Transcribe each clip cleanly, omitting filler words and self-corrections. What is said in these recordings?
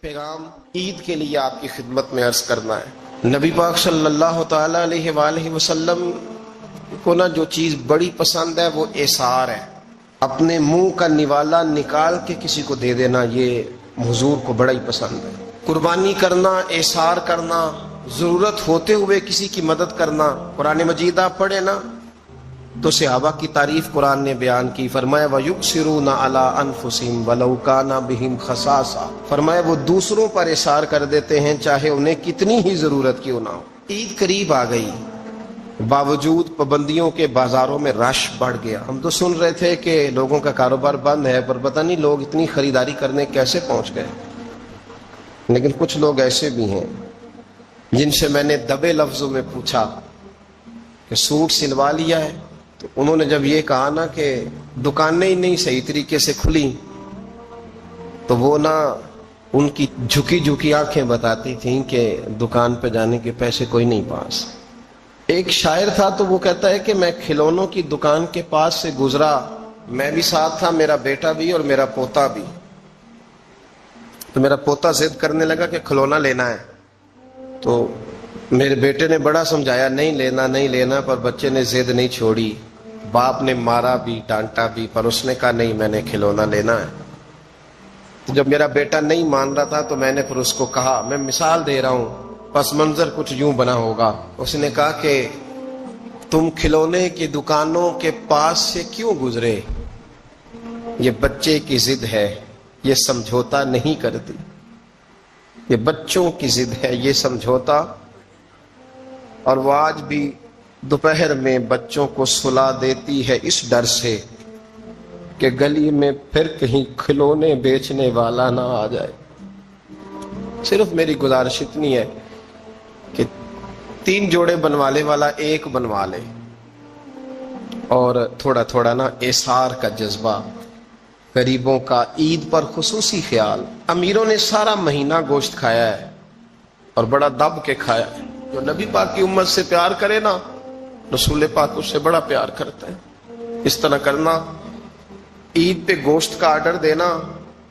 پیغام عید کے لیے آپ کی خدمت میں عرض کرنا ہے۔ نبی پاک صلی اللہ تعالی علیہ وآلہ وسلم کو نا جو چیز بڑی پسند ہے وہ ایثار ہے، اپنے منہ کا نوالا نکال کے کسی کو دے دینا، یہ حضور کو بڑا ہی پسند ہے۔ قربانی کرنا، ایثار کرنا، ضرورت ہوتے ہوئے کسی کی مدد کرنا۔ قرآن مجید آپ پڑھے نا تو صحابہ کی تعریف قرآن نے بیان کی، فرمایا وَيُؤْثِرُونَ عَلَىٰ أَنفُسِهِمْ وَلَوْ كَانَ بِهِمْ خَصَاصَةٌ، فرمایا وہ دوسروں پر اثار کر دیتے ہیں چاہے انہیں کتنی ہی ضرورت کیوں نہ ہو۔ عید قریب آ گئی، باوجود پابندیوں کے بازاروں میں رش بڑھ گیا۔ ہم تو سن رہے تھے کہ لوگوں کا کاروبار بند ہے، پر پتہ نہیں لوگ اتنی خریداری کرنے کیسے پہنچ گئے۔ لیکن کچھ لوگ ایسے بھی ہیں جن سے میں نے دبے لفظوں میں پوچھا کہ سوٹ سلوا لیا ہے، تو انہوں نے جب یہ کہا نا کہ دکانیں ہی نہیں صحیح طریقے سے کھلی، تو وہ نا ان کی جھکی جھکی آنکھیں بتاتی تھیں کہ دکان پہ جانے کے پیسے کوئی نہیں پاس۔ ایک شاعر تھا تو وہ کہتا ہے کہ میں کھلونوں کی دکان کے پاس سے گزرا، میں بھی ساتھ تھا، میرا بیٹا بھی اور میرا پوتا بھی۔ تو میرا پوتا ضد کرنے لگا کہ کھلونا لینا ہے، تو میرے بیٹے نے بڑا سمجھایا نہیں لینا نہیں لینا، پر بچے نے ضد نہیں چھوڑی، باپ نے مارا بھی ڈانٹا بھی، پر اس نے کہا نہیں میں نے کھلونا لینا ہے۔ تو جب میرا بیٹا نہیں مان رہا تھا تو میں نے پھر اس کو کہا، میں مثال دے رہا ہوں، پس منظر کچھ یوں بنا ہوگا۔ اس نے کہا کہ تم کھلونے کی دکانوں کے پاس سے کیوں گزرے؟ یہ بچے کی ضد ہے، یہ سمجھوتا نہیں کرتی، یہ بچوں کی ضد ہے، یہ سمجھوتا۔ اور وہ آج بھی دوپہر میں بچوں کو سلا دیتی ہے اس ڈر سے کہ گلی میں پھر کہیں کھلونے بیچنے والا نہ آ جائے۔ صرف میری گزارش اتنی ہے کہ 3 جوڑے بنوانے والا ایک بنوا لے، اور تھوڑا تھوڑا نا ایثار کا جذبہ، غریبوں کا عید پر خصوصی خیال۔ امیروں نے سارا مہینہ گوشت کھایا ہے اور بڑا دب کے کھایا ہے۔ جو نبی پاک کی امت سے پیار کرے نا، رسول پاک اس سے بڑا پیار کرتے ہیں۔ اس طرح کرنا، عید پہ گوشت کا آرڈر دینا،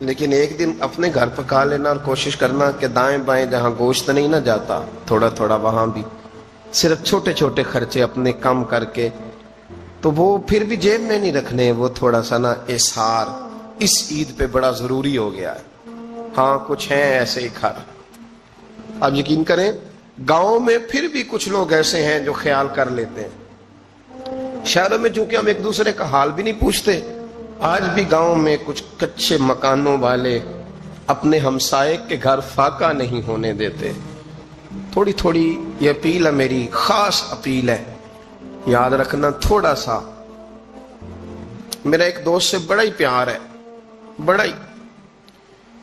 لیکن ایک دن اپنے گھر پکا لینا، اور کوشش کرنا کہ دائیں بائیں جہاں گوشت نہیں نہ جاتا تھوڑا تھوڑا وہاں بھی صرف چھوٹے چھوٹے خرچے اپنے کم کر کے، تو وہ پھر بھی جیب میں نہیں رکھنے، وہ تھوڑا سا نا اظہار اس عید پہ بڑا ضروری ہو گیا ہے۔ ہاں کچھ ہیں ایسے ہی گھر، آپ یقین کریں گاؤں میں پھر بھی کچھ لوگ ایسے ہیں جو خیال کر لیتے ہیں۔ شہروں میں چونکہ ہم ایک دوسرے کا حال بھی نہیں پوچھتے، آج بھی گاؤں میں کچھ کچے مکانوں والے اپنے ہمسائے کے گھر فاقہ نہیں ہونے دیتے۔ تھوڑی تھوڑی یہ اپیل ہے، میری خاص اپیل ہے، یاد رکھنا تھوڑا سا۔ میرا ایک دوست سے بڑا ہی پیار ہے، بڑا ہی،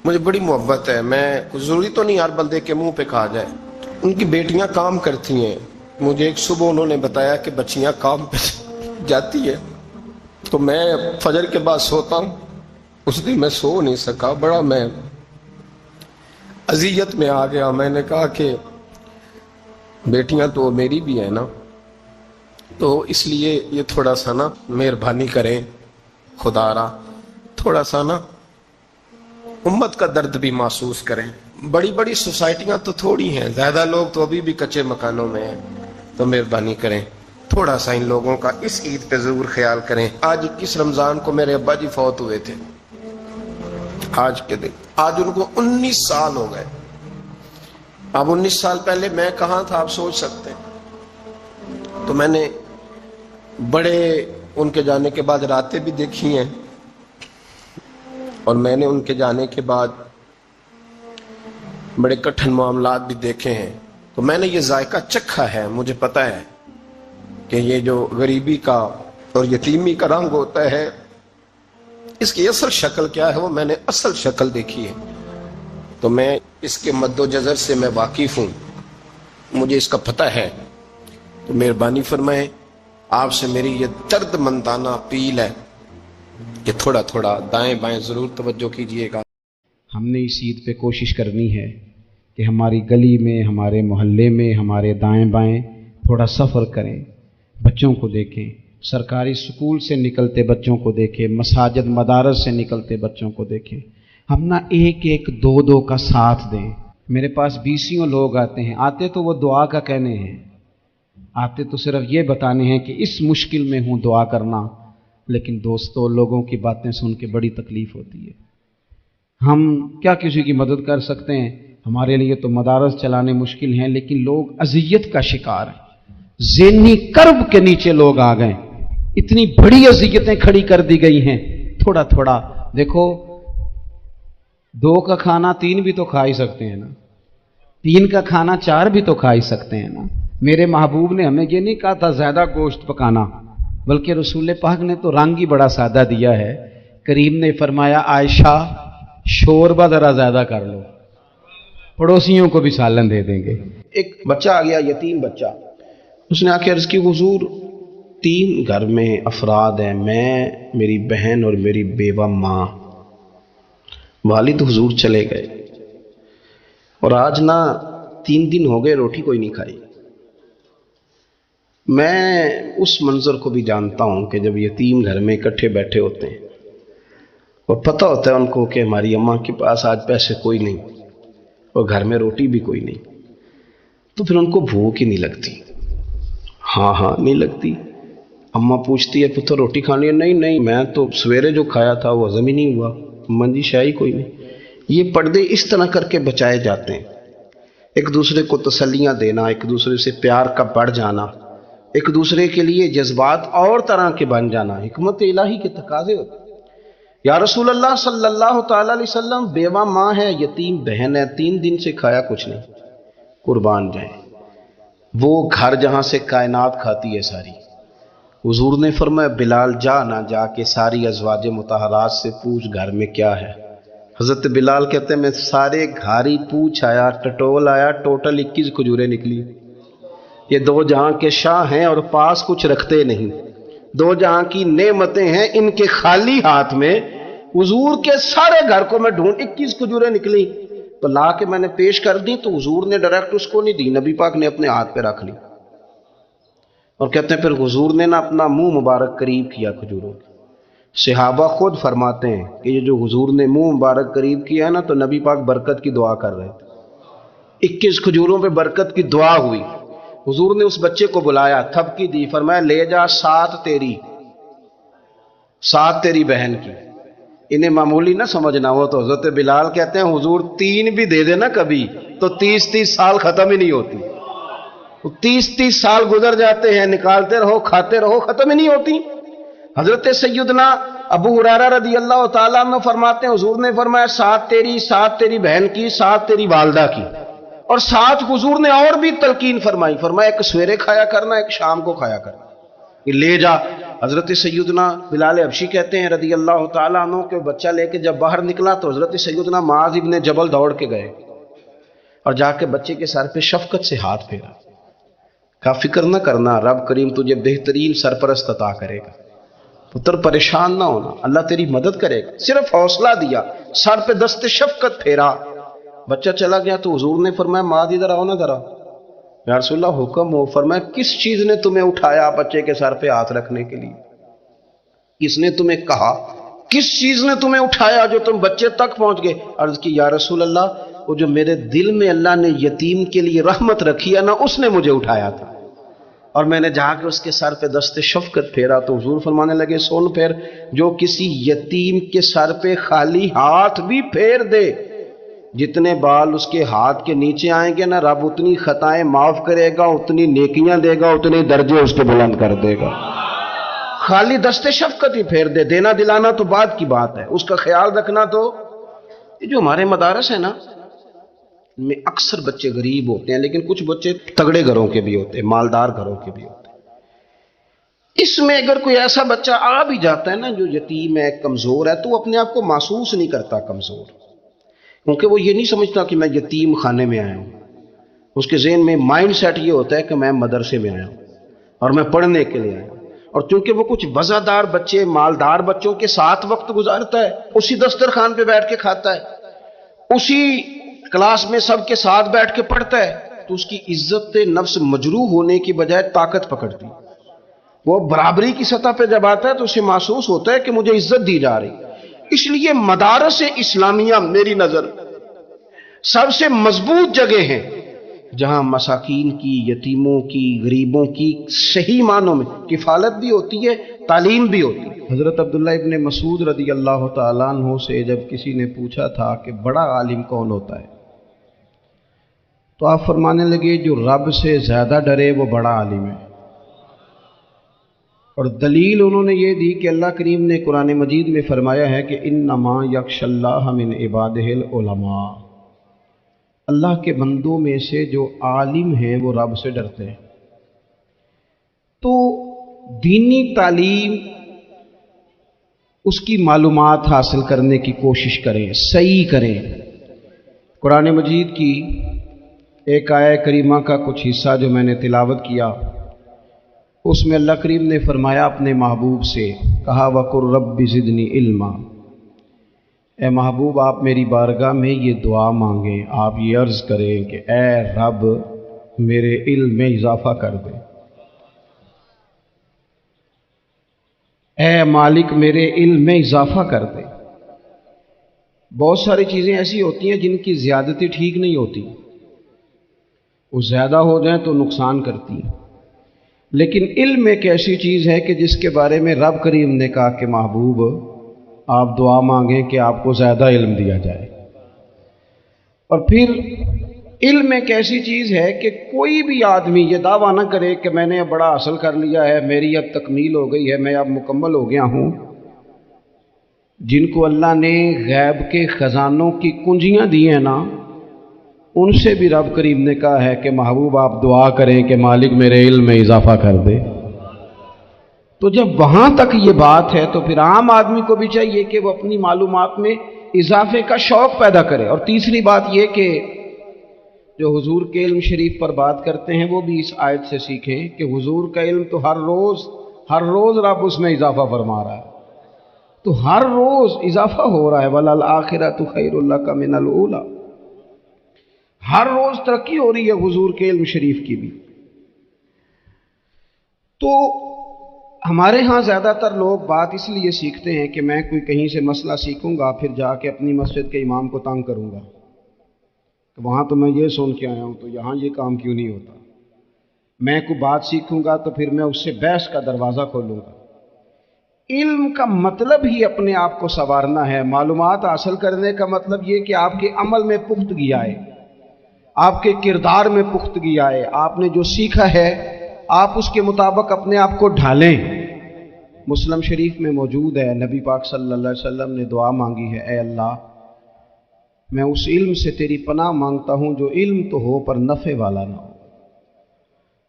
مجھے بڑی محبت ہے، میں ضروری تو نہیں ہر بندے کے منہ پہ کہا جائے۔ ان کی بیٹیاں کام کرتی ہیں، مجھے ایک صبح انہوں نے بتایا کہ بچیاں کام پہ جاتی ہے، تو میں فجر کے بعد سوتا ہوں، اس دن میں سو نہیں سکا، بڑا میں اذیت میں آ گیا۔ میں نے کہا کہ بیٹیاں تو میری بھی ہیں نا، تو اس لیے یہ تھوڑا سا نا مہربانی کریں، خدا را تھوڑا سا نا امت کا درد بھی محسوس کریں۔ بڑی بڑی سوسائٹیاں تو تھوڑی ہیں، زیادہ لوگ تو ابھی بھی کچے مکانوں میں ہیں، تو مہربانی کریں تھوڑا سا ان لوگوں کا اس عید پہ ضرور خیال کریں۔ آج 21 رمضان کو میرے ابا جی فوت ہوئے تھے، آج کے دن، آج ان کو 19 سال ہو گئے۔ اب 19 سال پہلے میں کہاں تھا آپ سوچ سکتے ہیں۔ تو میں نے بڑے ان کے جانے کے بعد راتیں بھی دیکھی ہیں، اور میں نے ان کے جانے کے بعد بڑے کٹھن معاملات بھی دیکھے ہیں، تو میں نے یہ ذائقہ چکھا ہے، مجھے پتہ ہے کہ یہ جو غریبی کا اور یتیمی کا رنگ ہوتا ہے، اس کی اصل شکل کیا ہے وہ میں نے اصل شکل دیکھی ہے، تو میں اس کے مد و جزر سے میں واقف ہوں، مجھے اس کا پتہ ہے۔ تو مہربانی فرمائیں، آپ سے میری یہ درد مندانہ اپیل ہے کہ تھوڑا تھوڑا دائیں بائیں ضرور توجہ کیجئے گا۔ ہم نے اس عید پہ کوشش کرنی ہے کہ ہماری گلی میں، ہمارے محلے میں، ہمارے دائیں بائیں تھوڑا سفر کریں، بچوں کو دیکھیں، سرکاری سکول سے نکلتے بچوں کو دیکھیں، مساجد مدارس سے نکلتے بچوں کو دیکھیں، ہم نہ ایک ایک دو دو کا ساتھ دیں. میرے پاس بیسیوں لوگ آتے ہیں، آتے تو وہ دعا کا کہنے ہیں، آتے تو صرف یہ بتانے ہیں کہ اس مشکل میں ہوں دعا کرنا، لیکن دوستو لوگوں کی باتیں سن کے بڑی تکلیف ہوتی ہے. ہم کیا کسی کی مدد کر سکتے ہیں؟ ہمارے لیے تو مدارس چلانے مشکل ہیں، لیکن لوگ اذیت کا شکار ہیں. ذہنی کرب کے نیچے لوگ آ گئے، اتنی بڑی اذیتیں کھڑی کر دی گئی ہیں. تھوڑا تھوڑا دیکھو، 2 کا کھانا 3 بھی تو کھا ہی سکتے ہیں نا، 3 کا کھانا 4 بھی تو کھا ہی سکتے ہیں نا. میرے محبوب نے ہمیں یہ نہیں کہا تھا زیادہ گوشت پکانا، بلکہ رسول پاک نے تو رنگ ہی بڑا سادہ دیا ہے. کریم نے فرمایا عائشہ شوربہ ذرا زیادہ کر لو، پڑوسیوں کو بھی سالن دے دیں گے. ایک بچہ آ گیا، یتیم بچہ. اس نے آ کے عرض کی حضور 3 گھر میں افراد ہیں، میں، میری بہن اور میری بیوہ ماں. والد حضور چلے گئے اور آج نہ 3 دن ہو گئے روٹی کوئی نہیں کھائی. میں اس منظر کو بھی جانتا ہوں کہ جب یتیم گھر میں اکٹھے بیٹھے ہوتے ہیں اور پتہ ہوتا ہے ان کو کہ ہماری اماں کے پاس آج پیسے کوئی نہیں اور گھر میں روٹی بھی کوئی نہیں، تو پھر ان کو بھوک ہی نہیں لگتی. ہاں نہیں لگتی. اماں پوچھتی ہے پتر روٹی کھانی ہے؟ نہیں میں تو سویرے جو کھایا تھا وہ ہضم ہی نہیں ہوا. اماں جی شاہی کوئی نہیں. یہ پردے اس طرح کر کے بچائے جاتے ہیں. ایک دوسرے کو تسلیاں دینا، ایک دوسرے سے پیار کا بڑھ جانا، ایک دوسرے کے لیے جذبات اور طرح کے بن جانا حکمت الہی کے تقاضے ہوتے ہیں. یا رسول اللہ صلی اللہ تعالی علیہ وسلم بیوہ ماں ہے، یتیم بہن ہے، 3 دن سے کھایا کچھ نہیں. قربان جائیں وہ گھر جہاں سے کائنات کھاتی ہے ساری. حضور نے فرمایا بلال جا نہ جا کے ساری ازواج مطہرات سے پوچھ گھر میں کیا ہے. حضرت بلال کہتے ہیں میں سارے گھاری پوچھ آیا، ٹٹول آیا، ٹوٹل 21 کھجوریں نکلی. یہ 2 جہاں کے شاہ ہیں اور پاس کچھ رکھتے نہیں. 2 جہاں کی نعمتیں ہیں، ان کے خالی ہاتھ میں حضور کے سارے گھر کو میں ڈھونڈ 21 کھجوریں نکلی تو لا کے میں نے پیش کر دی، تو حضور نے ڈائریکٹ اس کو نہیں دی، نبی پاک نے اپنے ہاتھ پہ رکھ لی. اور کہتے ہیں پھر حضور نے نا اپنا منہ مبارک قریب کیا کھجوروں کے. صحابہ خود فرماتے ہیں کہ یہ جو حضور نے منہ مبارک قریب کیا ہے نا تو نبی پاک برکت کی دعا کر رہے تھے. 21 کھجوروں پہ برکت کی دعا ہوئی. حضور نے اس بچے کو بلایا، تھپکی دی، فرمایا لے جا 7 تیری 7 تیری بہن کی. انہیں معمولی نہ سمجھنا ہو تو حضرت بلال کہتے ہیں حضور 3 بھی دے دینا کبھی تو 30 سال ختم ہی نہیں ہوتی. 30 سال گزر جاتے ہیں، نکالتے رہو کھاتے رہو، ختم ہی نہیں ہوتی. حضرت سیدنا ابو ہریرہ رضی اللہ تعالیٰ عنہ فرماتے ہیں حضور نے فرمایا 7 تیری، 7 تیری بہن کی، 7 تیری والدہ کی، اور 7 حضور نے اور بھی تلقین فرمائی. فرمایا ایک سویرے کھایا کرنا، ایک شام کو کھایا کرنا. یہ لے جا. حضرت سیدنا بلال حبشی کہتے ہیں رضی اللہ تعالیٰ عنہ کہ بچہ لے کے جب باہر نکلا تو حضرت سیدنا معاذ ابن جبل دوڑ کے گئے اور جا کے بچے کے سر پہ شفقت سے ہاتھ پھیرا. کہا فکر نہ کرنا، رب کریم تجھے بہترین سرپرست عطا کرے گا، پتر پریشان نہ ہونا، اللہ تیری مدد کرے گا. صرف حوصلہ دیا، سر پہ دست شفقت پھیرا. بچہ چلا گیا تو حضور نے فرمایا معاذ ادھر آؤ نا ذرا. یا رسول اللہ حکم ہو. فرمایا کس چیز نے تمہیں اٹھایا بچے کے سر پہ ہاتھ رکھنے کے لیے؟ کس نے تمہیں کہا؟ کس چیز نے تمہیں اٹھایا جو تم بچے تک پہنچ گئے؟ عرض کی یا رسول اللہ وہ جو میرے دل میں اللہ نے یتیم کے لیے رحمت رکھی ہے نا، اس نے مجھے اٹھایا تھا، اور میں نے جا کے اس کے سر پہ دست شفقت پھیرا. تو حضور فرمانے لگے سن پھر، جو کسی یتیم کے سر پہ خالی ہاتھ بھی پھیر دے، جتنے بال اس کے ہاتھ کے نیچے آئیں گے نا، رب اتنی خطائیں معاف کرے گا، اتنی نیکیاں دے گا، اتنے درجے اس کے بلند کر دے گا. خالی دست شفقت ہی پھیر دے. دینا دلانا تو بعد کی بات ہے، اس کا خیال رکھنا. تو یہ جو ہمارے مدارس ہیں نا، ان میں اکثر بچے غریب ہوتے ہیں، لیکن کچھ بچے تگڑے گھروں کے بھی ہوتے ہیں، مالدار گھروں کے بھی ہوتے ہیں. اس میں اگر کوئی ایسا بچہ آ بھی جاتا ہے نا جو یتیم ہے، کمزور ہے، تو وہ اپنے آپ کو محسوس نہیں کرتا کمزور، کیونکہ وہ یہ نہیں سمجھتا کہ میں یتیم خانے میں آیا ہوں. اس کے ذہن میں مائنڈ سیٹ یہ ہوتا ہے کہ میں مدرسے میں آیا ہوں اور میں پڑھنے کے لیے آیا ہوں. اور چونکہ وہ کچھ وزادار بچے، مالدار بچوں کے ساتھ وقت گزارتا ہے، اسی دسترخوان پہ بیٹھ کے کھاتا ہے، اسی کلاس میں سب کے ساتھ بیٹھ کے پڑھتا ہے، تو اس کی عزت نفس مجروح ہونے کی بجائے طاقت پکڑتی. وہ برابری کی سطح پہ جب آتا ہے تو اسے محسوس ہوتا ہے کہ مجھے عزت دی جا رہی. اس لیے مدارس اسلامیہ میری نظر سب سے مضبوط جگہ ہیں جہاں مساکین کی، یتیموں کی، غریبوں کی صحیح معنوں میں کفالت بھی ہوتی ہے، تعلیم بھی ہوتی ہے۔ حضرت عبداللہ ابن مسعود رضی اللہ تعالیٰ عنہ سے جب کسی نے پوچھا تھا کہ بڑا عالم کون ہوتا ہے، تو آپ فرمانے لگے جو رب سے زیادہ ڈرے وہ بڑا عالم ہے۔ اور دلیل انہوں نے یہ دی کہ اللہ کریم نے قرآن مجید میں فرمایا ہے کہ انما یخشی اللہ من عبادہ العلماء، اللہ کے بندوں میں سے جو عالم ہیں وہ رب سے ڈرتے ہیں۔ تو دینی تعلیم، اس کی معلومات حاصل کرنے کی کوشش کریں، صحیح کریں۔ قرآن مجید کی ایک آیہ کریمہ کا کچھ حصہ جو میں نے تلاوت کیا، اس میں اللہ کریم نے فرمایا اپنے محبوب سے، کہا وَقُلْ رَبِّ زِدْنِی عِلْمًا، اے محبوب آپ میری بارگاہ میں یہ دعا مانگیں، آپ یہ عرض کریں کہ اے رب میرے علم میں اضافہ کر دے، اے مالک میرے علم میں اضافہ کر دے۔ بہت ساری چیزیں ایسی ہوتی ہیں جن کی زیادتی ٹھیک نہیں ہوتی، وہ زیادہ ہو جائیں تو نقصان کرتی ہیں، لیکن علم ایک ایسی چیز ہے کہ جس کے بارے میں رب کریم نے کہا کہ محبوب آپ دعا مانگیں کہ آپ کو زیادہ علم دیا جائے۔ اور پھر علم ایک ایسی چیز ہے کہ کوئی بھی آدمی یہ دعویٰ نہ کرے کہ میں نے اب بڑا حاصل کر لیا ہے، میری اب تکمیل ہو گئی ہے، میں اب مکمل ہو گیا ہوں۔ جن کو اللہ نے غیب کے خزانوں کی کنجیاں دی ہیں نا، ان سے بھی رب کریم نے کہا ہے کہ محبوب آپ دعا کریں کہ مالک میرے علم میں اضافہ کر دے۔ تو جب وہاں تک یہ بات ہے تو پھر عام آدمی کو بھی چاہیے کہ وہ اپنی معلومات میں اضافے کا شوق پیدا کرے۔ اور تیسری بات یہ کہ جو حضور کے علم شریف پر بات کرتے ہیں وہ بھی اس آیت سے سیکھیں کہ حضور کا علم تو ہر روز رب اس میں اضافہ فرما رہا ہے، تو ہر روز اضافہ ہو رہا ہے۔ وَلَلْآخِرَةُ خَيْرٌ لَكَ مِنَ الْأُولَىٰ، ہر روز ترقی ہو رہی ہے حضور کے علم شریف کی بھی۔ تو ہمارے ہاں زیادہ تر لوگ بات اس لیے سیکھتے ہیں کہ میں کوئی کہیں سے مسئلہ سیکھوں گا پھر جا کے اپنی مسجد کے امام کو تنگ کروں گا کہ وہاں تو میں یہ سن کے آیا ہوں تو یہاں یہ کام کیوں نہیں ہوتا۔ میں کوئی بات سیکھوں گا تو پھر میں اس سے بحث کا دروازہ کھولوں گا۔ علم کا مطلب ہی اپنے آپ کو سنوارنا ہے۔ معلومات حاصل کرنے کا مطلب یہ کہ آپ کے عمل میں پختگی آئے، آپ کے کردار میں پختگی آئے، آپ نے جو سیکھا ہے آپ اس کے مطابق اپنے آپ کو ڈھالیں۔ مسلم شریف میں موجود ہے، نبی پاک صلی اللہ علیہ وسلم نے دعا مانگی ہے، اے اللہ میں اس علم سے تیری پناہ مانگتا ہوں جو علم تو ہو پر نفع والا نہ ہو۔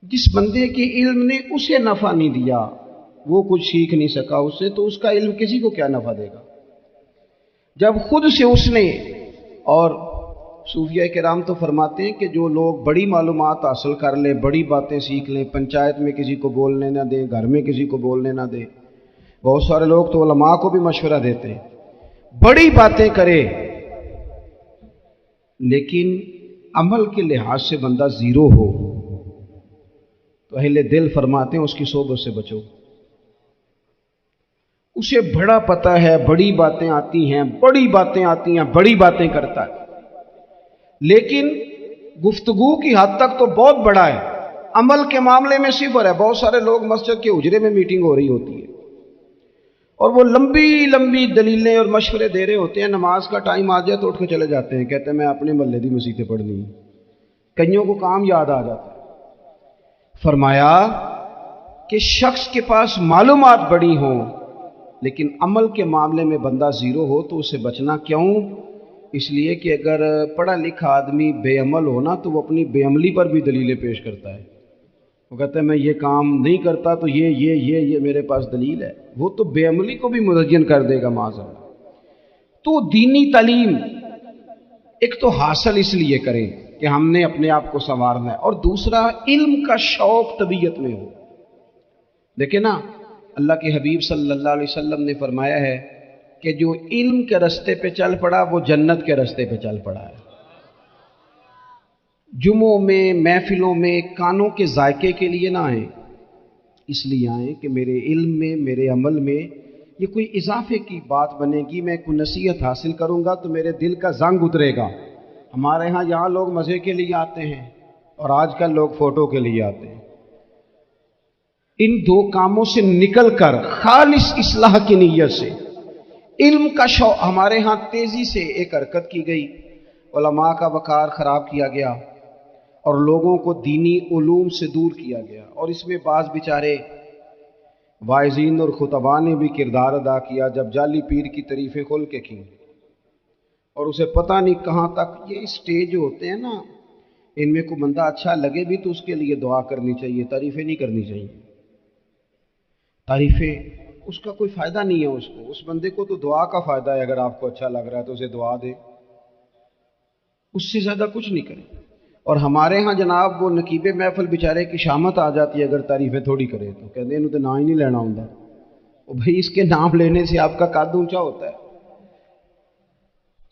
جس بندے کے علم نے اسے نفع نہیں دیا، وہ کچھ سیکھ نہیں سکا اس سے، تو اس کا علم کسی کو کیا نفع دے گا؟ جب خود سے اس نے، اور صوفیہ کرام تو فرماتے ہیں کہ جو لوگ بڑی معلومات حاصل کر لیں، بڑی باتیں سیکھ لیں، پنچایت میں کسی کو بولنے نہ دیں، گھر میں کسی کو بولنے نہ دیں، بہت سارے لوگ تو علماء کو بھی مشورہ دیتے ہیں، بڑی باتیں کرے لیکن عمل کے لحاظ سے بندہ زیرو ہو تو اہل دل فرماتے ہیں اس کی صحبت سے بچو۔ اسے بڑا پتہ ہے، بڑی باتیں آتی ہیں، بڑی باتیں کرتا ہے، لیکن گفتگو کی حد تک تو بہت بڑا ہے، عمل کے معاملے میں صفر ہے۔ بہت سارے لوگ مسجد کے حجرے میں میٹنگ ہو رہی ہوتی ہے اور وہ لمبی دلیلیں اور مشورے دے رہے ہوتے ہیں، نماز کا ٹائم آ جائے تو اٹھ کے چلے جاتے ہیں، کہتے ہیں میں اپنے محلے دی مسیتیں پڑھنی ہیں۔ کئیوں کو کام یاد آ جاتا ہے۔ فرمایا کہ شخص کے پاس معلومات بڑی ہوں لیکن عمل کے معاملے میں بندہ زیرو ہو تو اسے بچنا کیوں؟ اس لیے کہ اگر پڑھا لکھا آدمی بے عمل ہونا تو وہ اپنی بے عملی پر بھی دلیلیں پیش کرتا ہے۔ وہ کہتا ہے میں یہ کام نہیں کرتا تو یہ میرے پاس دلیل ہے، وہ تو بے عملی کو بھی مزین کر دے گا معاذ اللہ۔ تو دینی تعلیم ایک تو حاصل اس لیے کریں کہ ہم نے اپنے آپ کو سنوارنا ہے، اور دوسرا علم کا شوق طبیعت میں ہو۔ دیکھیں نا، اللہ کے حبیب صلی اللہ علیہ وسلم نے فرمایا ہے کہ جو علم کے رستے پہ چل پڑا وہ جنت کے رستے پہ چل پڑا ہے۔ جمعوں میں، محفلوں میں کانوں کے ذائقے کے لیے نہ آئیں، اس لیے آئیں کہ میرے علم میں، میرے عمل میں یہ کوئی اضافے کی بات بنے گی، میں کوئی نصیحت حاصل کروں گا تو میرے دل کا زنگ اترے گا۔ ہمارے ہاں یہاں لوگ مزے کے لیے آتے ہیں اور آج کل لوگ فوٹو کے لیے آتے ہیں۔ ان دو کاموں سے نکل کر خالص اصلاح کی نیت سے علم کا شوق، ہمارے ہاں تیزی سے ایک حرکت کی گئی، علماء کا وقار خراب کیا گیا اور لوگوں کو دینی علوم سے دور کیا گیا، اور اس میں بعض بیچارے واعظین اور خطباء نے بھی کردار ادا کیا جب جعلی پیر کی تعریفیں کھول کے کی، اور اسے پتہ نہیں کہاں تک یہ اسٹیج جو ہوتے ہیں نا، ان میں کوئی بندہ اچھا لگے بھی تو اس کے لیے دعا کرنی چاہیے، تعریفیں نہیں کرنی چاہیے۔ تعریفیں اس کا کوئی فائدہ نہیں ہے، اس بندے کو تو دعا کا فائدہ ہے، اگر آپ کو اچھا لگ رہا ہے تو اسے دعا دے، اس سے زیادہ کچھ نہیں کریں۔ اور ہمارے ہاں جناب وہ نقیب محفل بیچارے کی شامت آ جاتی ہے اگر تعریفیں تھوڑی کرے تو کہتے ہیں انہوں تو نام ہی نہیں لینا ہوں، اور بھائی اس کے نام لینے سے آپ کا قد اونچا ہوتا ہے۔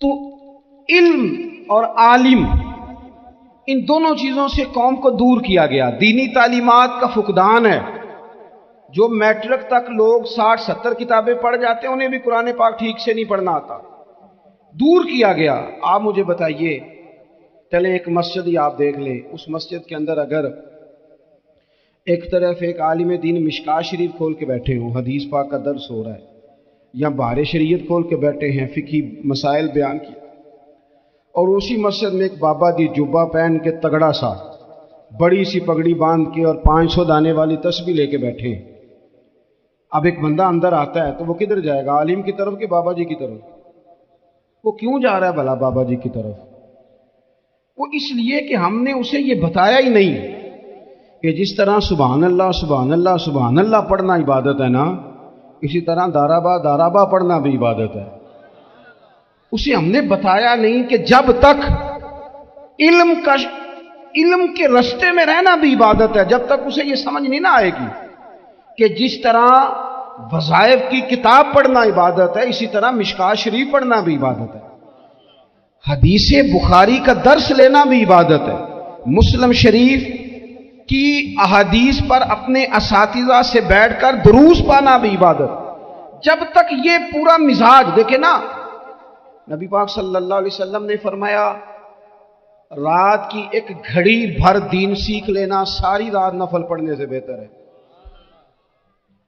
تو علم اور عالم، ان دونوں چیزوں سے قوم کو دور کیا گیا۔ دینی تعلیمات کا فقدان ہے، جو میٹرک تک لوگ 60-70 کتابیں پڑھ جاتے ہیں انہیں بھی قرآن پاک ٹھیک سے نہیں پڑھنا آتا، دور کیا گیا۔ آپ مجھے بتائیے، چلے ایک مسجد ہی آپ دیکھ لیں، اس مسجد کے اندر اگر ایک طرف ایک عالم دین مشکات شریف کھول کے بیٹھے ہوں، حدیث پاک کا درس ہو رہا ہے، یا بہار شریعت کھول کے بیٹھے ہیں، فقہی مسائل بیان کی، اور اسی مسجد میں ایک بابا جی جبہ پہن کے تگڑا سا بڑی سی پگڑی باندھ کے اور 500 دانے والی تسبیح لے کے بیٹھے ہیں، اب ایک بندہ اندر آتا ہے تو وہ کدھر جائے گا؟ عالم کی طرف کہ بابا جی کی طرف؟ وہ کیوں جا رہا ہے بھلا بابا جی کی طرف؟ وہ اس لیے کہ ہم نے اسے یہ بتایا ہی نہیں کہ جس طرح سبحان اللہ سبحان اللہ سبحان اللہ پڑھنا عبادت ہے نا، اسی طرح دارابا پڑھنا بھی عبادت ہے۔ اسے ہم نے بتایا نہیں کہ جب تک علم کے رستے میں رہنا بھی عبادت ہے، جب تک اسے یہ سمجھ نہیں نہ آئے گی کہ جس طرح وظائف کی کتاب پڑھنا عبادت ہے، اسی طرح مشکات شریف پڑھنا بھی عبادت ہے، حدیث بخاری کا درس لینا بھی عبادت ہے، مسلم شریف کی احادیث پر اپنے اساتذہ سے بیٹھ کر دروس پانا بھی عبادت۔ جب تک یہ پورا مزاج دیکھے نا، نبی پاک صلی اللہ علیہ وسلم نے فرمایا رات کی ایک گھڑی بھر دین سیکھ لینا ساری رات نفل پڑھنے سے بہتر ہے۔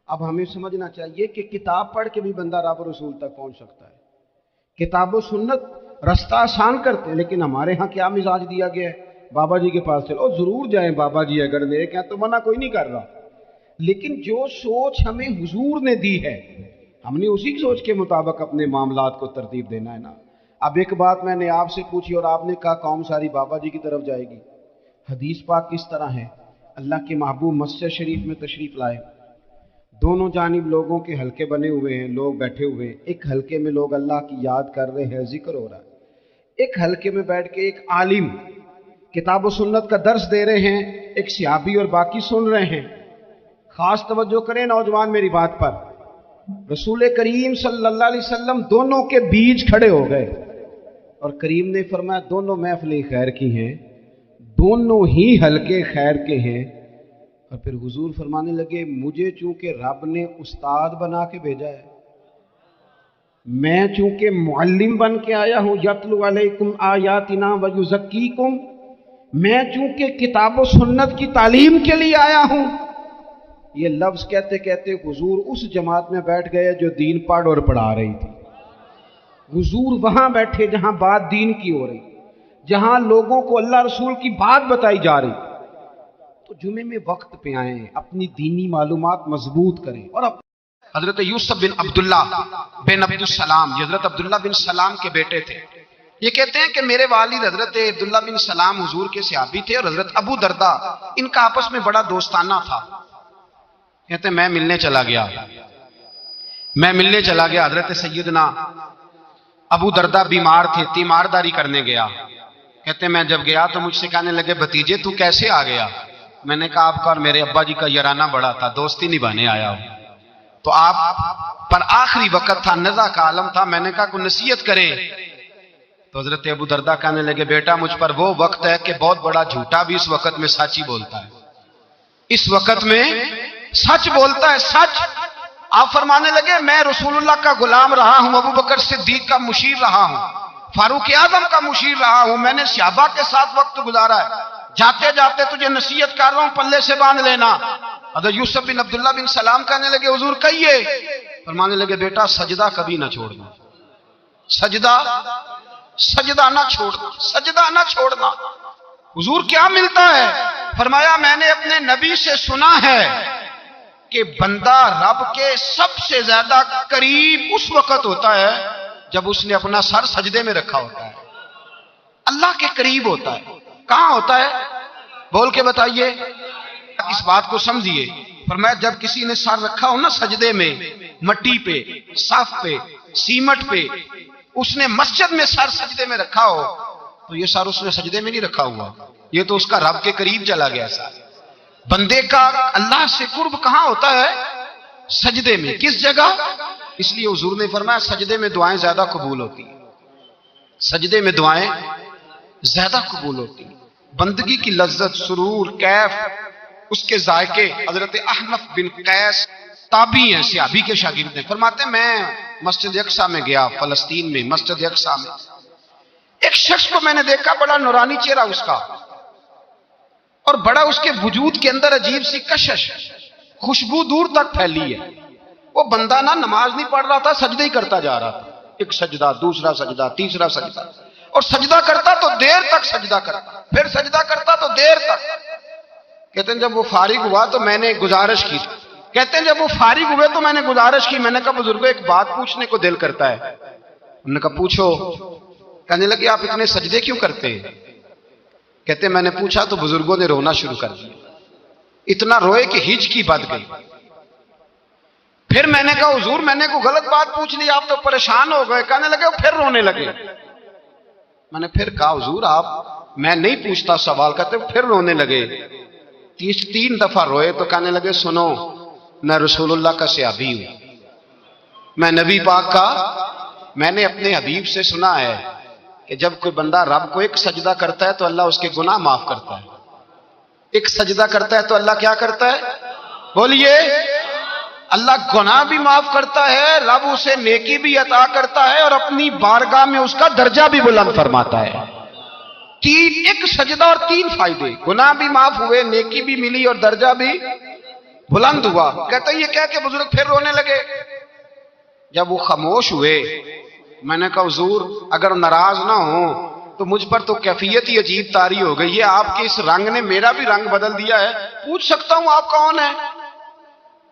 اب ہمیں سمجھنا چاہیے کہ کتاب پڑھ کے بھی بندہ رب رسول تک پہنچ سکتا ہے، کتاب و سنت رستہ آسان کرتے ہیں، لیکن ہمارے ہاں کیا مزاج دیا گیا ہے؟ بابا جی کے پاس چلو، ضرور جائیں بابا جی اگر نیک ہیں تو منع کوئی نہیں کر رہا، لیکن جو سوچ ہمیں حضور نے دی ہے ہم نے اسی سوچ کے مطابق اپنے معاملات کو ترتیب دینا ہے نا۔ اب ایک بات میں نے آپ سے پوچھی اور آپ نے کہا قوم ساری بابا جی کی طرف جائے گی۔ حدیث پاک کس طرح ہے؟ اللہ کے محبوب مسجد شریف میں تشریف لائے، دونوں جانب لوگوں کے حلقے بنے ہوئے ہیں، لوگ بیٹھے ہوئے ہیں، ایک حلقے میں لوگ اللہ کی یاد کر رہے ہیں، ذکر ہو رہا ہے، ایک حلقے میں بیٹھ کے ایک عالم کتاب و سنت کا درس دے رہے ہیں، ایک صحابی اور باقی سن رہے ہیں۔ خاص توجہ کریں نوجوان میری بات پر، رسول کریم صلی اللہ علیہ وسلم دونوں کے بیچ کھڑے ہو گئے اور کریم نے فرمایا دونوں محفلیں خیر کی ہیں، دونوں ہی حلقے خیر کے ہیں۔ اور پھر حضور فرمانے لگے مجھے چونکہ رب نے استاد بنا کے بھیجا ہے، میں چونکہ معلم بن کے آیا ہوں، یتلو علیکم آیاتنا ویزکیکم، میں چونکہ کتاب و سنت کی تعلیم کے لیے آیا ہوں۔ یہ لفظ کہتے کہتے حضور اس جماعت میں بیٹھ گئے جو دین پڑھ اور پڑھا رہی تھی۔ حضور وہاں بیٹھے جہاں بات دین کی ہو رہی، جہاں لوگوں کو اللہ رسول کی بات بتائی جا رہی۔ تو جمعے میں وقت پہ آئیں، اپنی دینی معلومات مضبوط کریں۔ اور حضرت یوسف بن عبداللہ بن عبد السلام، یہ حضرت عبداللہ بن سلام کے بیٹے تھے۔ یہ کہتے ہیں کہ میرے والد حضرت عبداللہ بن سلام حضور کے صحابی تھے، اور حضرت ابو دردہ ان کا آپس میں بڑا دوستانہ تھا۔ کہتے ہیں میں ملنے چلا گیا، حضرت سیدنا ابو دردہ بیمار تھے، تیمارداری کرنے گیا۔ کہتے ہیں میں جب گیا تو مجھ سے کہنے لگے بھتیجے تو کیسے آ گیا؟ میں نے کہا آپ کا اور میرے ابا جی کا یارانہ بڑا تھا، دوستی نبھانے آیا ہوں، تو آپ پر آخری وقت تھا، نزع کا عالم تھا، میں نے کہا کوئی نصیحت کریں۔ تو حضرت ابو دردہ کہنے لگے بیٹا مجھ پر وہ وقت ہے کہ بہت بڑا جھوٹا بھی اس وقت میں سچ ہی بولتا ہے، اس وقت میں سچ بولتا ہے، سچ آپ فرمانے لگے میں رسول اللہ کا غلام رہا ہوں، ابو بکر صدیق کا مشیر رہا ہوں، فاروق اعظم کا مشیر رہا ہوں، میں نے صحابہ کے ساتھ وقت گزارا ہے، جاتے جاتے تجھے نصیحت کر رہا ہوں پلے سے باندھ لینا۔ حضرت یوسف بن عبداللہ بن سلام کہنے لگے حضور کہیے، فرمانے لگے بیٹا سجدہ کبھی نہ چھوڑنا، سجدہ نہ چھوڑنا، سجدہ نہ چھوڑنا۔ حضور کیا ملتا ہے؟ فرمایا میں نے اپنے نبی سے سنا ہے کہ بندہ رب کے سب سے زیادہ قریب اس وقت ہوتا ہے جب اس نے اپنا سر سجدے میں رکھا ہوتا ہے، اللہ کے قریب ہوتا ہے۔ کہاں ہوتا ہے؟ بول کے بتائیے، اس بات کو سمجھیے۔ فرمایا جب کسی نے سر رکھا ہو نا سجدے میں، مٹی پہ، صاف پہ، سیمٹ پہ، اس نے مسجد میں سر سجدے میں رکھا ہو تو یہ سر اس نے سجدے میں نہیں رکھا ہوا، یہ تو اس کا رب کے قریب چلا گیا سر۔ بندے کا اللہ سے قرب کہاں ہوتا ہے؟ سجدے میں۔ کس جگہ؟ اس لیے حضور نے فرمایا سجدے میں دعائیں زیادہ قبول ہوتی ہیں، سجدے میں دعائیں زیادہ قبول ہوتی ہیں۔ بندگی کی لذت، سرور، کیف، اس کے ذائقے۔ حضرت احنف بن قیس تابعی ہیں، صحابی کے شاگرد ہیں، فرماتے ہیں میں مسجد اقصی میں گیا، فلسطین میں مسجد اقصی میں، ایک شخص کو میں نے دیکھا، بڑا نورانی چہرہ اس کا، اور بڑا اس کے وجود کے اندر عجیب سی کشش، خوشبو دور تک پھیلی ہے۔ وہ بندہ نہ نماز نہیں پڑھ رہا تھا، سجدہ ہی کرتا جا رہا تھا، ایک سجدہ، دوسرا سجدہ، تیسرا سجدہ، اور سجدہ کرتا تو دیر تک سجدہ کرتا، پھر سجدہ کرتا تو دیر تک۔ کہتے ہیں جب وہ فارغ ہوا تو میں نے گزارش کی، کہتے ہیں جب وہ فارغ ہوئے تو میں نے گزارش کی، میں نے کہا بزرگوں ایک بات پوچھنے کو دل کرتا ہے۔ انہوں نے کہا پوچھو۔ کہنے لگے آپ اتنے سجدے کیوں کرتے ہیں؟ کہتے ہیں میں نے پوچھا تو بزرگوں نے رونا شروع کر دیا، اتنا روئے کہ ہچ کی بد گئی۔ پھر میں نے کہا حضور میں نے کوئی غلط بات پوچھ لی، آپ تو پریشان ہو گئے۔ کہنے لگے پھر رونے لگے۔ میں نے پھر کہا حضور آپ، میں نہیں پوچھتا سوال، کہتے پھر رونے لگے۔ 3 دفعہ روئے تو کہنے لگے سنو میں رسول اللہ کا صحابی ہوں، میں نبی پاک کا، میں نے اپنے حبیب سے سنا ہے کہ جب کوئی بندہ رب کو ایک سجدہ کرتا ہے تو اللہ اس کے گناہ معاف کرتا ہے، ایک سجدہ کرتا ہے تو اللہ کیا کرتا ہے؟ بولیے، اللہ گناہ بھی معاف کرتا ہے، رب اسے نیکی بھی عطا کرتا ہے، اور اپنی بارگاہ میں اس کا درجہ بھی بلند فرماتا ہے۔ ایک سجدہ اور 3 فائدے، گناہ بھی معاف ہوئے، نیکی بھی ملی، اور درجہ بھی بلند ہوا۔ کہتا ہے یہ کہہ کے بزرگ پھر رونے لگے۔ جب وہ خاموش ہوئے میں نے کہا حضور اگر ناراض نہ ہو تو مجھ پر تو کیفیت ہی عجیب طاری ہو گئی ہے، آپ کے اس رنگ نے میرا بھی رنگ بدل دیا ہے، پوچھ سکتا ہوں آپ کون ہیں؟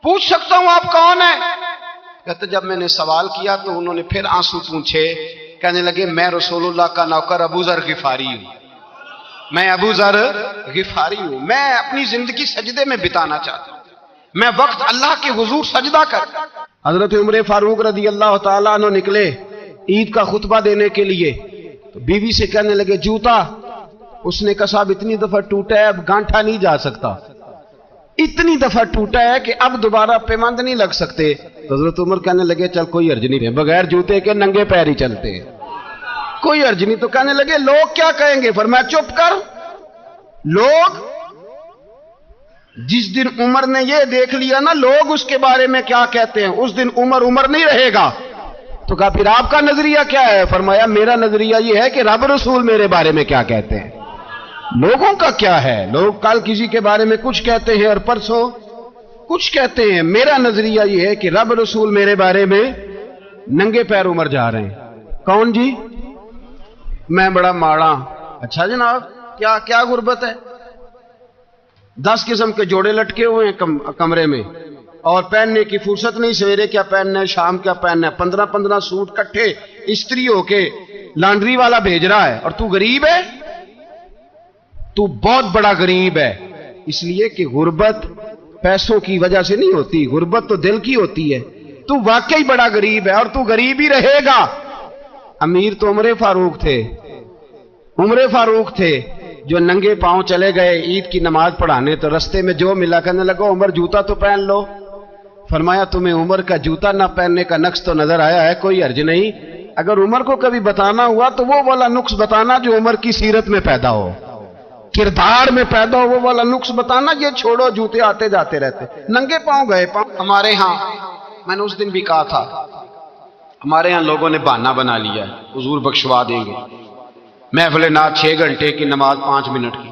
پوچھ سکتا ہوں آپ کون ہیں؟ کہتے جب میں نے سوال کیا تو انہوں نے پھر آنسو پونچھے، کہنے لگے میں رسول اللہ کا نوکر ابو ذر غفاری ہوں، میں ابو ذر غفاری ہوں، میں اپنی زندگی سجدے میں بتانا چاہتا ہوں، میں وقت اللہ کے حضور سجدہ کر۔ حضرت عمر فاروق رضی اللہ تعالیٰ عنہ نکلے عید کا خطبہ دینے کے لیے، تو بیوی سے کہنے لگے جوتا، اس نے کہا صاحب اتنی دفعہ ٹوٹا ہے اب گانٹھا نہیں جا سکتا، اتنی دفعہ ٹوٹا ہے کہ اب دوبارہ پیمند نہیں لگ سکتے۔ تو حضرت عمر کہنے لگے چل کوئی حرج نہیں ہے، بغیر جوتے کے ننگے پیر ہی چلتے ہیں، کوئی حرج نہیں۔ تو کہنے لگے لوگ کیا کہیں گے؟ فرمایا چپ کر، لوگ جس دن عمر نے یہ دیکھ لیا نا لوگ اس کے بارے میں کیا کہتے ہیں، اس دن عمر نہیں رہے گا۔ تو کہا پھر آپ کا نظریہ کیا ہے؟ فرمایا میرا نظریہ یہ ہے کہ رب رسول میرے بارے میں کیا کہتے ہیں، لوگوں کا کیا ہے، لوگ کل کسی کے بارے میں کچھ کہتے ہیں اور پرسوں کچھ کہتے ہیں، میرا نظریہ یہ ہے کہ رب رسول میرے بارے میں ننگے پیر عمر جا رہے ہیں۔ کون جی؟ میں بڑا ماڑا۔ اچھا جناب کیا غربت ہے؟ 10 قسم کے جوڑے لٹکے ہوئے ہیں کمرے میں، اور پہننے کی فرصت نہیں، سویرے کیا پہننا ہے، شام کیا پہننا ہے، 15 سوٹ کٹھے استری ہو کے لانڈری والا بھیج رہا ہے، اور تو غریب ہے، تو بہت بڑا غریب ہے۔ اس لیے کہ غربت پیسوں کی وجہ سے نہیں ہوتی، غربت تو دل کی ہوتی ہے۔ تو واقعی بڑا غریب ہے اور تو غریب ہی رہے گا۔ امیر تو عمر فاروق تھے جو ننگے پاؤں چلے گئے عید کی نماز پڑھانے، تو رستے میں جو ملا کہنے لگا عمر جوتا تو پہن لو۔ فرمایا تمہیں عمر کا جوتا نہ پہننے کا نقص تو نظر آیا ہے، کوئی حرج نہیں، اگر عمر کو کبھی بتانا ہوا تو وہ والا نقص بتانا جو عمر کی سیرت میں پیدا ہو، کردار میں پیدا ہو، وہ والا نقص بتانا، یہ چھوڑو جوتے آتے جاتے رہتے۔ ننگے پاؤں گئے، ہمارے ہاں میں نے اس دن بھی کہا تھا ہمارے یہاں لوگوں نے بہانہ بنا لیا ہے حضور بخشوا دیں گے، محفل نعت 6 گھنٹے کی، نماز 5 منٹ کی،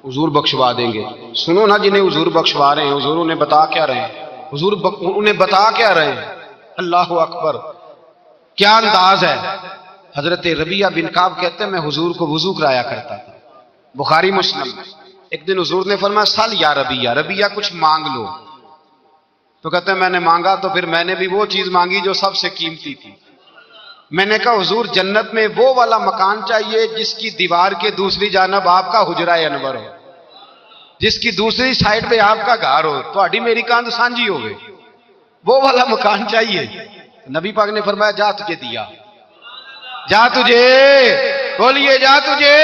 حضور بخشوا دیں گے۔ سنو نا جنہیں حضور بخشوا رہے ہیں، حضور انہیں بتا کیا رہے ہیں، حضور انہیں بتا کیا رہے ہیں؟ اللہ اکبر، کیا انداز ہے۔ حضرت ربیہ بن کعب کہتے ہیں میں حضور کو وضو کرایا کرتا تھا، بخاری مسلم۔ ایک دن حضور نے فرمایا سل یا ربیہ، ربیہ کچھ مانگ لو، تو کہتے ہیں میں نے مانگا تو پھر میں نے بھی وہ چیز مانگی جو سب سے قیمتی تھی۔ میں نے کہا حضور جنت میں وہ والا مکان چاہیے جس کی دیوار کے دوسری جانب آپ کا حجرہ انور ہو، جس کی دوسری سائڈ پہ آپ کا گھر ہو، تو اڈی میری کاند سانجی ہو گئی، وہ والا مکان چاہیے۔ نبی پاک نے فرمایا جا تجھے دیا، جا تجھے، بولیے جا تجھے،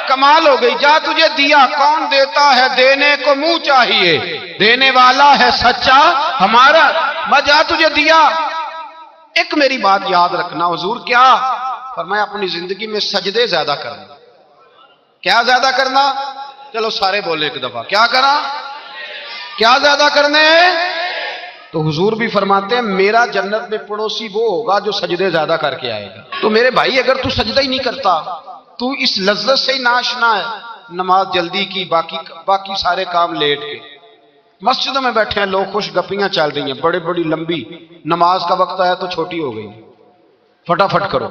کمال ہو گئی، جا تجھے دیا۔ کون دیتا ہے؟ دینے کو منہ چاہیے، دینے والا ہے سچا ہمارا، میں جا تجھے دیا۔ ایک میری بات یاد رکھنا، حضور کیا فرمایا؟ اپنی زندگی میں سجدے زیادہ کرنا۔ کیا زیادہ کرنا؟ چلو سارے بولے ایک دفعہ، کیا کرا؟ کیا زیادہ کرنے ہیں؟ تو حضور بھی فرماتے ہیں میرا جنت میں پڑوسی وہ ہوگا جو سجدے زیادہ کر کے آئے گا۔ تو میرے بھائی اگر تو سجدہ ہی نہیں کرتا، تو اس لذت سے ہی ناشنا ہے، نماز جلدی کی، باقی سارے کام لیٹ کے، مسجدوں میں بیٹھے ہیں لوگ، خوش گپیاں چل رہی ہیں، بڑی بڑی لمبی، نماز کا وقت آیا تو چھوٹی ہو گئی، فٹافٹ کرو۔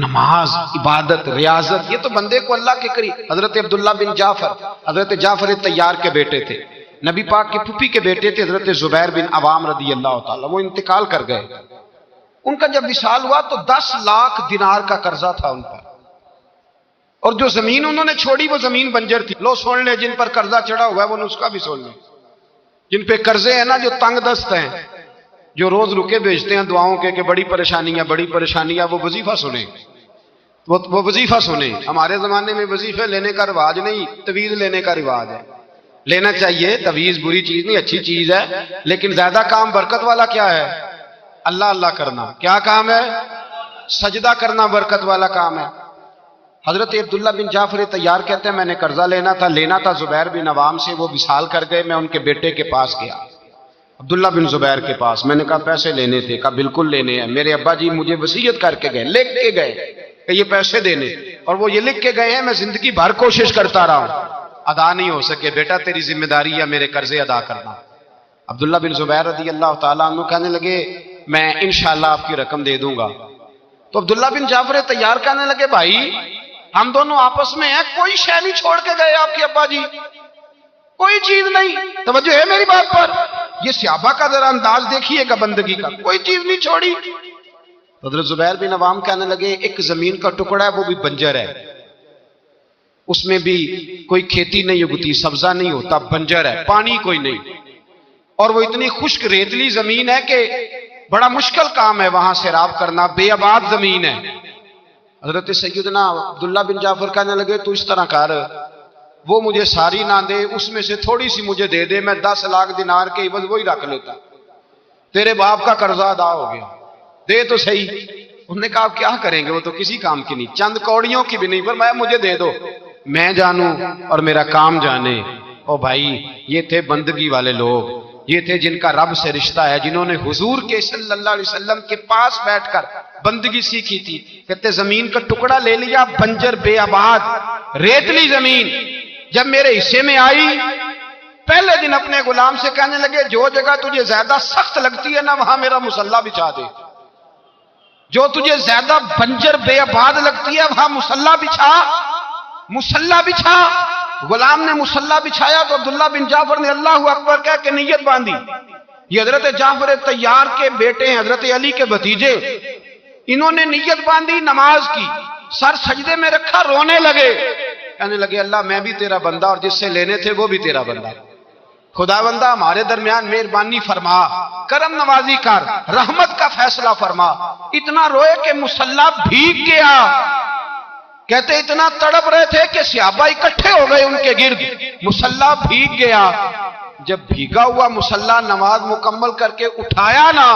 نماز، عبادت، ریاضت، یہ تو بندے کو اللہ کے قریب۔ حضرت عبداللہ بن جعفر، حضرت جعفر طیار کے بیٹے تھے، نبی پاک کی پھوپھی کے بیٹے تھے حضرت زبیر بن عوام رضی اللہ تعالیٰ، وہ انتقال کر گئے۔ ان کا جب وصال ہوا تو 10 لاکھ دینار کا قرضہ تھا ان پر، اور جو زمین انہوں نے چھوڑی وہ زمین بنجر تھی۔ لو سن لے، جن پر قرضہ چڑھا ہوا ہے وہ نسخہ بھی سن لے، جن پہ قرضے ہیں نا، جو تنگ دست ہیں، جو روز رکے بھیجتے ہیں دعاؤں کے کہ بڑی پریشانیاں بڑی پریشانیاں، وہ وظیفہ سنیں، وہ وظیفہ سنیں۔ ہمارے زمانے میں وظیفے لینے کا رواج نہیں، تویز لینے کا رواج ہے۔ لینا چاہیے، تویز بری چیز نہیں، اچھی چیز ہے، لیکن زیادہ کام برکت والا کیا ہے؟ اللہ اللہ کرنا۔ کیا کام ہے؟ سجدہ کرنا برکت والا کام ہے۔ حضرت عبداللہ بن جعفر طیار کہتے ہیں میں نے قرضہ لینا تھا زبیر بن عوام سے، وہ وصال کر گئے، میں ان کے بیٹے کے پاس گیا، عبداللہ بن زبیر کے پاس۔ میں نے کہا پیسے لینے تھے، کہا بالکل لینے ہیں، میرے ابا جی مجھے وصیت کر کے گئے، لکھ کے گئے کہ یہ پیسے دینے، اور وہ یہ لکھ کے گئے ہیں، میں زندگی بھر کوشش کرتا رہا ہوں، ادا نہیں ہو سکے، بیٹا تیری ذمہ داری ہے میرے قرضے ادا کرنا۔ عبداللہ بن زبیر رضی اللہ تعالیٰ عنہ کہنے لگے میں انشاءاللہ آپ کی رقم دے دوں گا۔ تو عبداللہ بن جعفر طیار کہنے لگے بھائی ہم دونوں آپس میں ہیں، کوئی شے نہیں چھوڑ کے گئے آپ کے ابا جی، کوئی چیز نہیں، توجہ ہے میری بات پر؟ یہ صحابہ کا ذرا انداز دیکھیے گا بندگی کا، کوئی چیز نہیں چھوڑی۔ حضرت زبیر بن عوام کہنے لگے ایک زمین کا ٹکڑا ہے وہ بھی بنجر ہے، اس میں بھی کوئی کھیتی نہیں اگتی، سبزہ نہیں ہوتا، بنجر ہے، پانی کوئی نہیں، اور وہ اتنی خشک ریتلی زمین ہے کہ بڑا مشکل کام ہے وہاں سیراب کرنا، بے آباد زمین ہے۔ حضرت سیدنا عبداللہ بن جعفر کہنے لگے تو اس طرح کر، وہ مجھے ساری نہ دے، اس میں سے تھوڑی سی مجھے دے دے، میں 10 لاکھ دینار کے عوض وہی رکھ لیتا، تیرے باپ کا قرضہ ادا ہو گیا، دے تو صحیح۔ انہوں نے کہا آپ کیا کریں گے، وہ تو کسی کام کی نہیں، چند کوڑیوں کی بھی نہیں، فرمایا مجھے دے دو، میں جانوں اور میرا کام جانے۔ او بھائی یہ تھے بندگی والے لوگ، یہ تھے جن کا رب سے رشتہ ہے، جنہوں نے حضور کے صلی اللہ علیہ وسلم کے پاس بیٹھ کر بندگی سیکھی تھی۔ کہتے زمین کا ٹکڑا لے لیا، بنجر بے آباد ریتلی زمین، جب میرے حصے میں آئی پہلے دن اپنے غلام سے کہنے لگے جو جگہ تجھے زیادہ سخت لگتی ہے نا وہاں میرا مصلی بچھا دے، جو تجھے زیادہ بنجر بے آباد لگتی ہے وہاں مصلی بچھا، مصلی بچھا۔ غلام نے مصلی بچھایا تو عبداللہ بن جعفر نے اللہ اکبر کہہ کے نیت باندھی۔ یہ حضرت جعفر طیار کے بیٹے ہیں، حضرت علی کے بھتیجے، انہوں نے نیت باندھی نماز کی، سر سجدے میں رکھا، رونے لگے، کہنے لگے اللہ میں بھی تیرا بندہ اور جس سے لینے تھے وہ بھی تیرا بندہ، خدا بندہ ہمارے درمیان مہربانی فرما، کرم نوازی کر، رحمت کا فیصلہ فرما۔ اتنا روئے کہ مصلی بھیگ گیا۔ کہتے اتنا تڑپ رہے تھے کہ صحابہ اکٹھے ہو گئے ان کے گرد، مصلی بھیگ گیا۔ جب بھیگا ہوا مصلی نماز مکمل کر کے اٹھایا نا،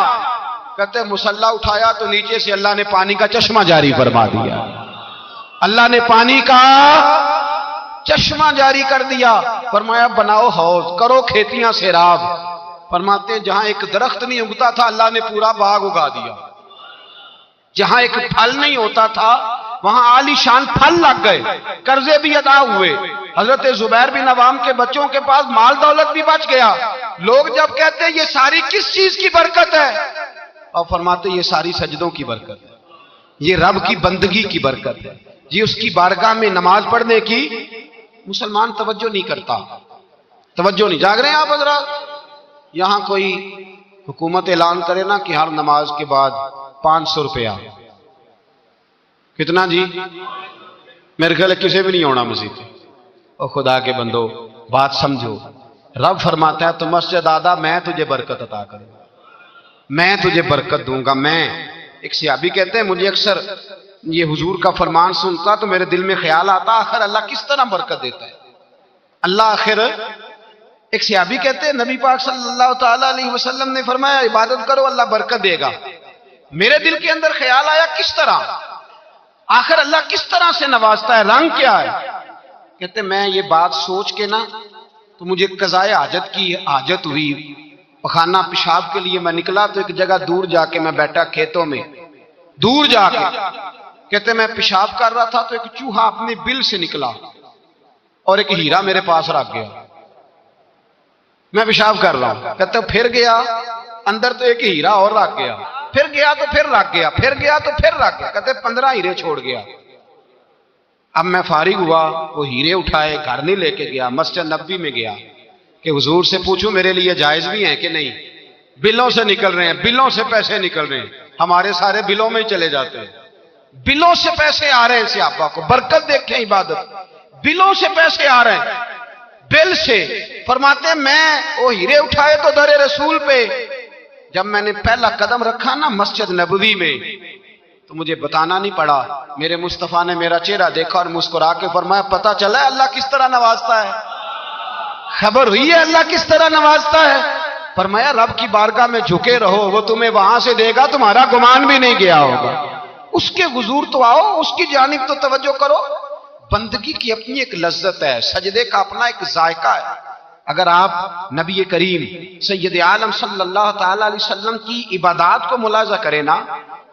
کہتے مصلی اٹھایا تو نیچے سے اللہ نے پانی کا چشمہ جاری فرما دیا، اللہ نے پانی کا چشمہ جاری کر دیا، فرمایا بناؤ حوض، کرو کھیتیاں سیراب۔ فرماتے ہیں جہاں ایک درخت نہیں اگتا تھا اللہ نے پورا باغ اگا دیا، جہاں ایک پھل نہیں ہوتا تھا وہاں عالی شان پھل لگ گئے، قرضے بھی ادا ہوئے، حضرت زبیر بن عوام کے بچوں کے پاس مال دولت بھی بچ گیا۔ لوگ جب کہتے ہیں یہ ساری کس چیز کی برکت ہے، اور فرماتے یہ ساری سجدوں کی برکت ہے، یہ رب کی بندگی کی برکت ہے، یہ اس کی بارگاہ میں نماز پڑھنے کی۔ مسلمان توجہ نہیں کرتا، توجہ نہیں۔ جاگ رہے ہیں آپ حضرات؟ یہاں کوئی حکومت اعلان کرے نا کہ ہر نماز کے بعد 500 روپیہ، کتنا جی؟ میرے خیال کسی بھی نہیں ہونا مسجد۔ اور خدا کے بندو بات سمجھو، رب فرماتا ہے تو مسجد آدھا میں تجھے برکت عطا کروں گا، میں تجھے برکت دوں گا۔ میں ایک صحابی کہتے ہیں مجھے اکثر یہ حضور کا فرمان سنتا تو میرے دل میں خیال آتا آخر اللہ کس طرح برکت دیتا ہے اللہ آخر۔ ایک صحابی کہتے ہیں نبی پاک صلی اللہ تعالی علیہ وسلم نے فرمایا عبادت کرو اللہ برکت دے گا۔ میرے دل کے اندر خیال آیا کس طرح، آخر اللہ کس طرح سے نوازتا ہے، رنگ کیا ہے؟ کہتے میں یہ بات سوچ کے نا تو مجھے قضائے حاجت کی حاجت ہوئی، پخانہ پیشاب کے لیے میں نکلا تو ایک جگہ دور جا کے میں بیٹھا کھیتوں میں، دور جا کے کہتے میں پیشاب کر رہا تھا تو ایک چوہا اپنے بل سے نکلا اور ایک ہیرا میرے پاس رکھ گیا۔ میں پیشاب کر رہا ہوں، کہتے پھر گیا اندر تو ایک ہیرا اور رکھ گیا، پھر گیا تو پھر رکھ گیا، پھر گیا تو پھر رکھ گیا، کہتے 15 ہیرے چھوڑ گیا۔ اب میں فارغ ہوا، وہ ہیرے اٹھائے گھر نہیں لے کے گیا، مسجد نبوی میں گیا کہ حضور سے پوچھو میرے لیے جائز بھی ہیں کہ نہیں، بلوں سے نکل رہے ہیں، بلوں سے پیسے نکل رہے ہیں، ہمارے سارے بلوں میں ہی چلے جاتے ہیں، بلوں سے پیسے آ رہے ہیں صحابہ کو، برکت دیکھیں عبادت، بلوں سے پیسے آ رہے ہیں، بل سے۔ فرماتے ہیں میں وہ ہیرے اٹھائے تو در رسول پہ، جب میں نے پہلا قدم رکھا نا مسجد نبوی میں تو مجھے بتانا نہیں پڑا، میرے مصطفیٰ نے میرا چہرہ دیکھا اور مسکرا کے فرمایا پتہ چلا ہے اللہ کس طرح نوازتا ہے، خبر ہوئی ہے اللہ کس طرح نوازتا ہے؟ فرمایا رب کی بارگاہ میں جھکے رہو، وہ تمہیں وہاں سے دے گا تمہارا گمان بھی نہیں گیا ہوگا۔ اس کے حضور تو آؤ، اس کی جانب تو توجہ کرو۔ بندگی کی اپنی ایک لذت ہے، سجدے کا اپنا ایک ذائقہ ہے۔ اگر آپ نبی کریم سید عالم صلی اللہ تعالی علیہ وسلم کی عبادات کو ملاحظہ کریں نا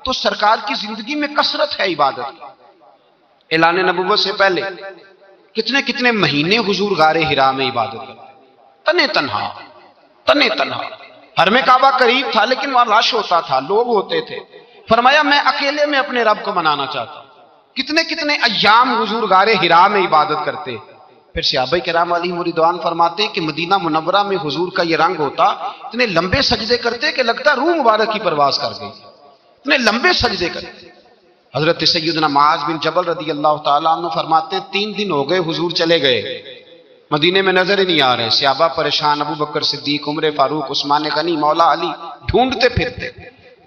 تو سرکار کی زندگی میں کثرت ہے عبادت کی۔ اعلان نبوت سے پہلے کتنے کتنے مہینے حضور غار حرا میں عبادت کرتے، تنے تنہا۔ حرم کعبہ قریب تھا لیکن وہاں رش ہوتا تھا، لوگ ہوتے تھے۔ فرمایا میں اکیلے میں اپنے رب کو منانا چاہتا ہوں۔ کتنے کتنے ایام حضور غار حرا میں عبادت کرتے۔ پھر صحابہ کرام علیہم رضوان فرماتے کہ مدینہ منورہ میں حضور کا یہ رنگ ہوتا، اتنے لمبے سجدے کرتے کہ لگتا روح مبارک کی پرواز کر گئی، اتنے لمبے سجدے کرتے۔ حضرت سیدنا معاذ بن جبل رضی اللہ تعالیٰ عنہ فرماتے ہیں 3 دن ہو گئے حضور چلے گئے، مدینے میں نظر ہی نہیں آ رہے۔ صحابہ پریشان، ابو بکر صدیق، عمر فاروق، عثمان غنی، مولا علی ڈھونڈتے پھرتے،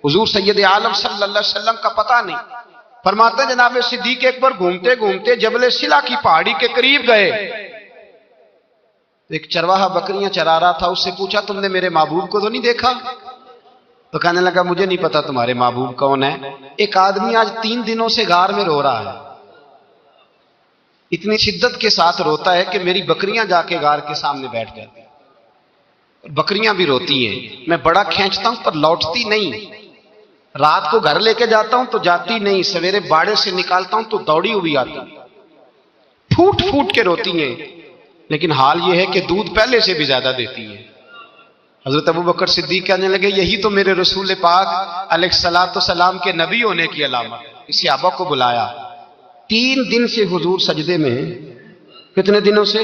حضور سید عالم صلی اللہ علیہ وسلم کا پتہ نہیں۔ فرماتے ہیں جناب صدیق ایک بار گھومتے گھومتے جبل سلا کی پہاڑی کے قریب گئے، ایک چرواہا بکریاں چرا رہا تھا، اس سے پوچھا تم نے میرے محبوب کو تو نہیں دیکھا؟ تو کہنے لگا مجھے نہیں پتا تمہارے محبوب کون ہے۔ ایک آدمی آج 3 دنوں سے غار میں رو رہا ہے، اتنی شدت کے ساتھ روتا ہے کہ میری بکریاں جا کے غار کے سامنے بیٹھ جاتی ہیں، بکریاں بھی روتی ہیں، میں بڑا کھینچتا ہوں پر لوٹتی نہیں، رات کو گھر لے کے جاتا ہوں تو جاتی نہیں، سویرے باڑے سے نکالتا ہوں تو دوڑی ہوئی آتی، پھوٹ پھوٹ کے روتی ہیں، لیکن حال یہ ہے کہ دودھ پہلے سے بھی زیادہ دیتی ہیں۔ حضرت ابو بکر صدیق کہنے لگے یہی تو میرے رسول پاک علیہ السلام کے نبی ہونے کی علامت ہے۔ اس صحابہ کو بلایا، 3 دن سے حضور سجدے میں ہیں۔ کتنے دنوں سے؟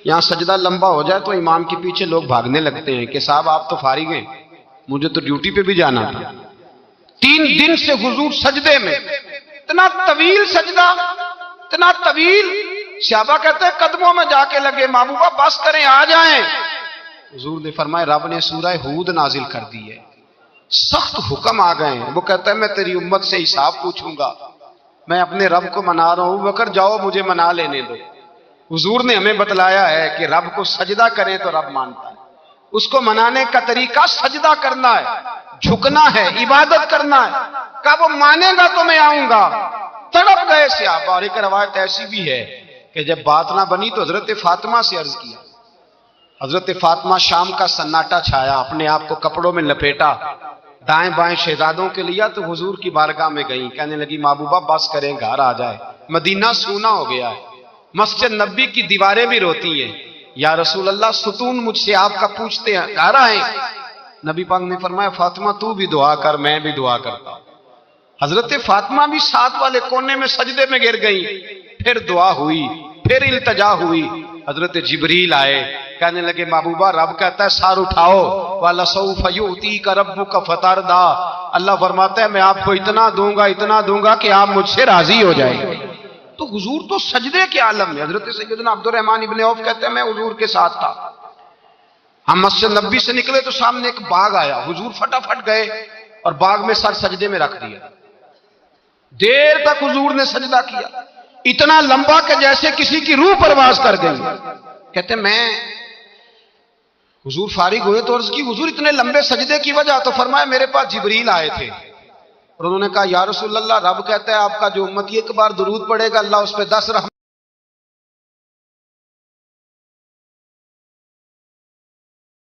یہاں سجدہ لمبا ہو جائے تو امام کے پیچھے لوگ بھاگنے لگتے ہیں کہ صاحب آپ تو فارغ ہیں، مجھے تو ڈیوٹی پہ بھی جانا تھا۔ 3 دن سے حضور سجدے میں، اتنا طویل سجدہ، اتنا طویل۔ صحابہ کہتے ہیں قدموں میں جا کے لگے، محبوبہ بس کریں آ جائیں۔ حضور نے فرمایا رب نے سورہ ہود نازل کر دی ہے، سخت حکم آ گئے ہیں۔ وہ کہتا ہے میں تیری امت سے حساب پوچھوں گا، میں اپنے رب کو منا رہا ہوں، بکر جاؤ مجھے منا لینے دو۔ حضور نے ہمیں بتلایا ہے کہ رب کو سجدہ کریں تو رب مانتا ہے، اس کو منانے کا طریقہ سجدہ کرنا ہے، جھکنا ہے، عبادت کرنا ہے۔ کہا وہ مانے گا تو میں آؤں گا۔ تڑپ گئے صحابہ۔ اور ایک روایت ایسی بھی ہے کہ جب بات نہ بنی تو حضرت فاطمہ سے عرض کیا حضرت فاطمہ شام کا سناٹا چھایا، اپنے آپ کو کپڑوں میں لپیٹا، دائیں بائیں شہزادوں کے لیا تو حضور کی بارگاہ میں گئیں، کہنے لگی محبوبہ بس کریں گھر آ جائے، مدینہ سونا ہو گیا ہے، مسجد نبی کی دیواریں بھی روتی ہیں، یا رسول اللہ ستون مجھ سے آپ کا پوچھتے ہیں، گھر آئیں۔ نبی پاک نے فرمایا فاطمہ تو بھی دعا کر، میں بھی دعا کرتا ہوں۔ حضرت فاطمہ بھی ساتھ والے کونے میں سجدے میں گر گئی، پھر دعا ہوئی، پھر التجا ہوئی، حضرت جبریل آئے، کہنے لگے محبوبہ رب کہتا ہے سار اٹھاؤ، وَلَسَوْفَ يُؤْتِيكَ رَبُّكَ فَتَرْضَىٰ، اللہ فرماتا ہے میں آپ کو اتنا دوں گا کہ آپ مجھ سے راضی ہو جائیں گے۔ تو حضور تو سجدے کے عالم میں، حضرت سیدنا عبد الرحمن ابن عوف کہتے ہیں میں حضور کے ساتھ تھا، ہم مسجد نبی سے نکلے تو سامنے ایک باغ آیا، حضور فٹافٹ گئے اور باغ میں سر سجدے میں رکھ دیا، دیر تک حضور نے سجدہ کیا، اتنا لمبا کہ جیسے کسی کی روح پرواز کر گئی۔ کہتے میں حضور فارغ ہوئے تو عرض کی حضور اتنے لمبے سجدے کی وجہ؟ تو فرمایا میرے پاس جبریل آئے تھے اور انہوں نے کہا یا رسول اللہ رب کہتا ہے آپ کا جو امتی ایک بار درود پڑھے گا اللہ اس پہ 10 رحمت